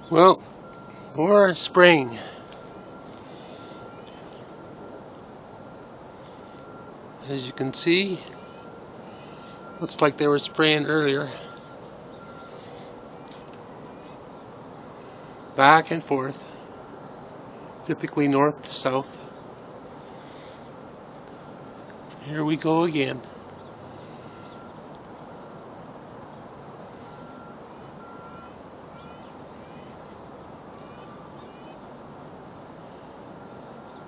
Well, more spraying. As you can see, looks like they were spraying earlier. Back and forth, typically north to south. Here we go again.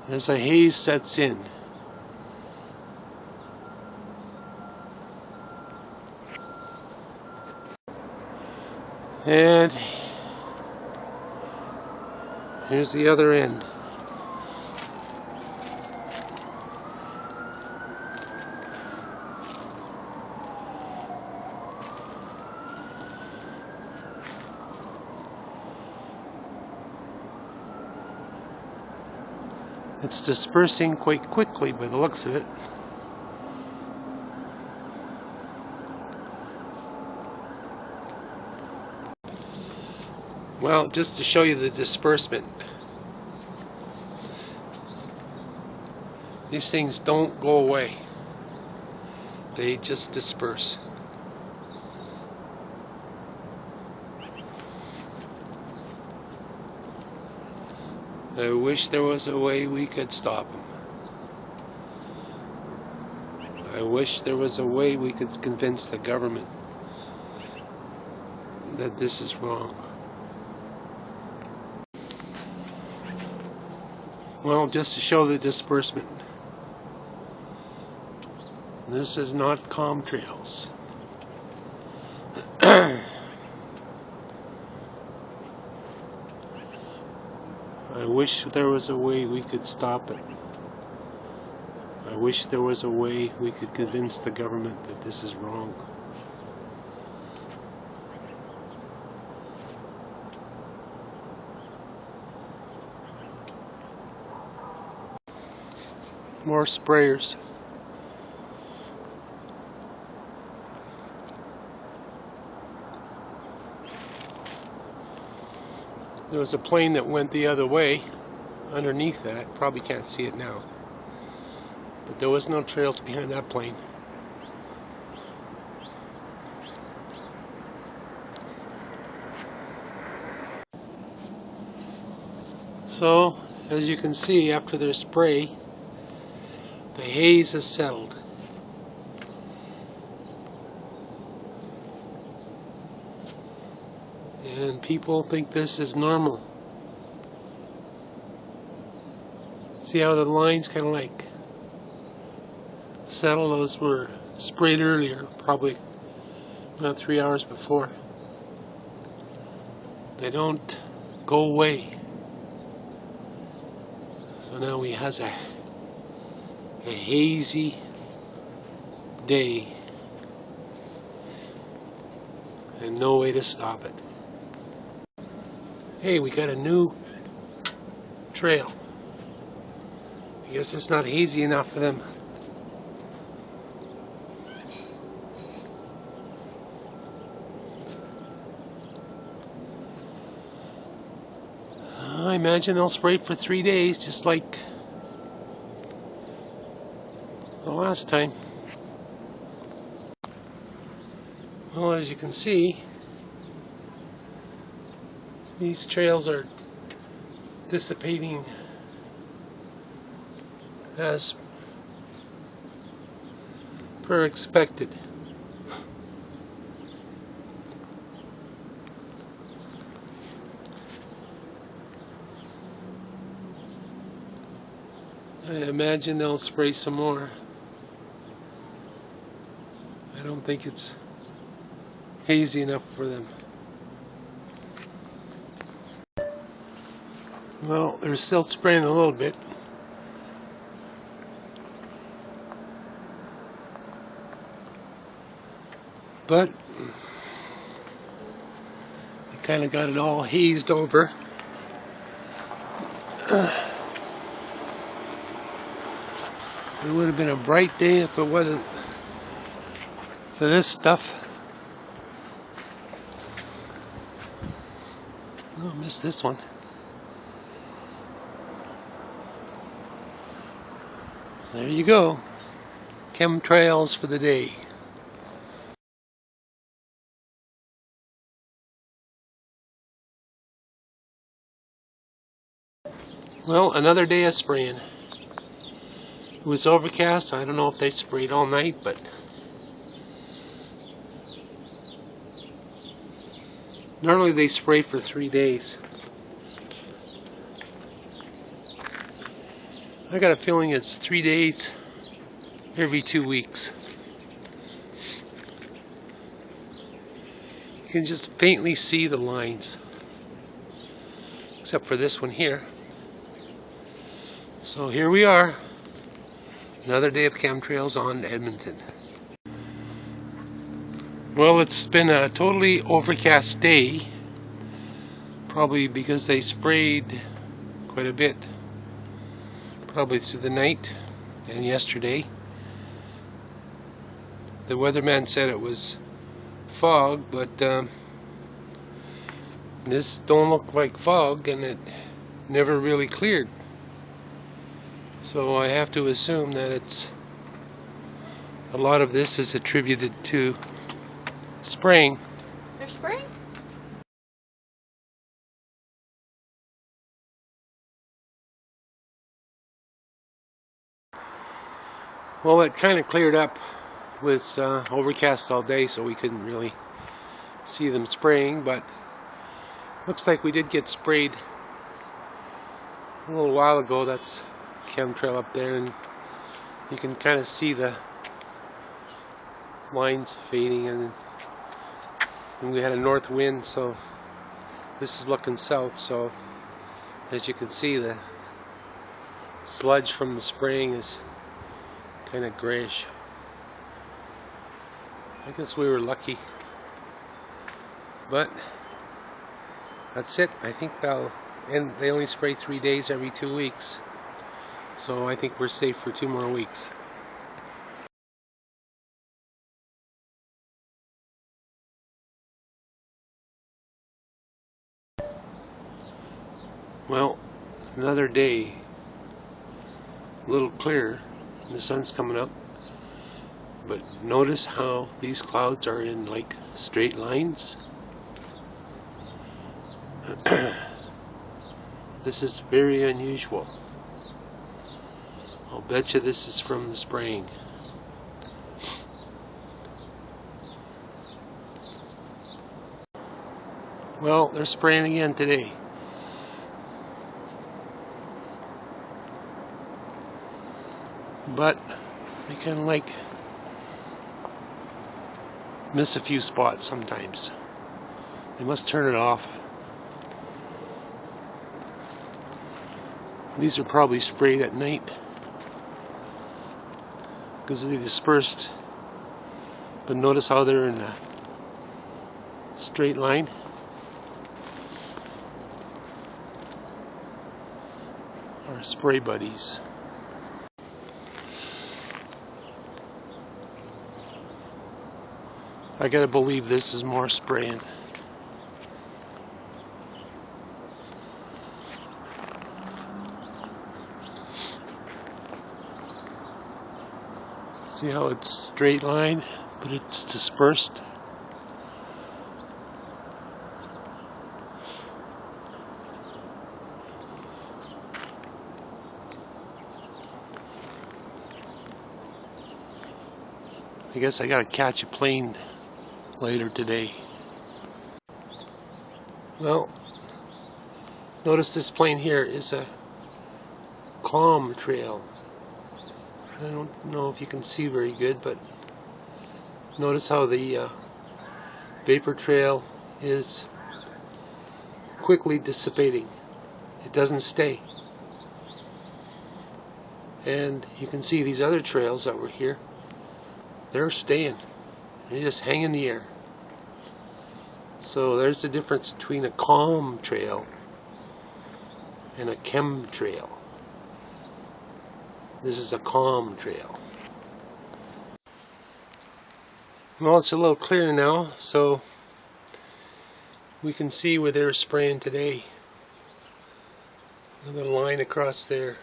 As a haze sets in. And here's the other end. It's dispersing quite quickly by the looks of it. Well, just to show you the disbursement. These things don't go away. They just disperse. I wish there was a way we could stop them. I wish there was a way we could convince the government that this is wrong. Well, just to show the disbursement. This is not Chemtrails. I wish there was a way we could stop it. I wish there was a way we could convince the government that this is wrong. More sprayers. There was a plane that went the other way underneath that. Probably can't see it now. But there was no trails behind that plane. So, as you can see, after their spray, the haze has settled. And people think this is normal. See how the lines kind of like settle? Those were sprayed earlier, probably about 3 hours before. They don't go away. So now we have a hazy day and no way to stop it. Hey, we got a new trail. I guess it's not hazy enough for them. I imagine they'll spray for 3 days, just like the last time. Well, as you can see, these trails are dissipating as per expected. I imagine they'll spray some more. I don't think it's hazy enough for them. Well, they're still spraying a little bit. But they kind of got it all hazed over. It would have been a bright day if it wasn't for this stuff. Oh, I missed this one. There you go. Chemtrails for the day. Well, another day of spraying. It was overcast. I don't know if they sprayed all night, but normally they spray for 3 days. I got a feeling it's 3 days every 2 weeks. You can just faintly see the lines, except for this one here. So here we are, another day of chemtrails on Edmonton. Well, it's been a totally overcast day, probably because they sprayed quite a bit, probably through the night and yesterday. The weatherman said it was fog, but this don't look like fog, and it never really cleared. So I have to assume that it's a lot of this is attributed to spraying. They're spraying? Well, it kind of cleared up. It was overcast all day, so we couldn't really see them spraying, but looks like we did get sprayed a little while ago. That's Chemtrail up there, and you can kind of see the lines fading, and we had a north wind, so this is looking south. So as you can see, the sludge from the spraying is kind of grayish. I guess we were lucky, but that's it. I think and they only spray 3 days every 2 weeks, so I think we're safe for 2 more weeks. Well, another day, a little clearer, and the sun's coming up, but notice how these clouds are in like straight lines. This is very unusual. I'll bet you this is from the spraying. Well, they're spraying again today. But they kind of like miss a few spots sometimes. They must turn it off. These are probably sprayed at night because they dispersed. But notice how they're in a straight line. Our spray buddies. I gotta believe this is more spraying. See how it's straight line, but it's dispersed? I guess I gotta catch a plane later today. Well, notice this plane here is a Chemtrail. I don't know if you can see very good, but notice how the vapor trail is quickly dissipating. It doesn't stay. And you can see these other trails that were here, they're staying. They just hang in the air. So there's the difference between a Chemtrail and a Chemtrail. This is a Chemtrail. Well, it's a little clearer now, so We can see where they're spraying today. Another line across there.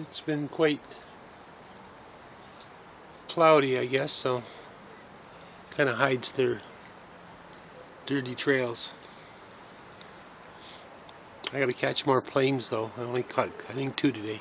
It's been quite cloudy, I guess, so kind of hides their dirty trails. I gotta catch more planes though. I only caught, I think, 2 today.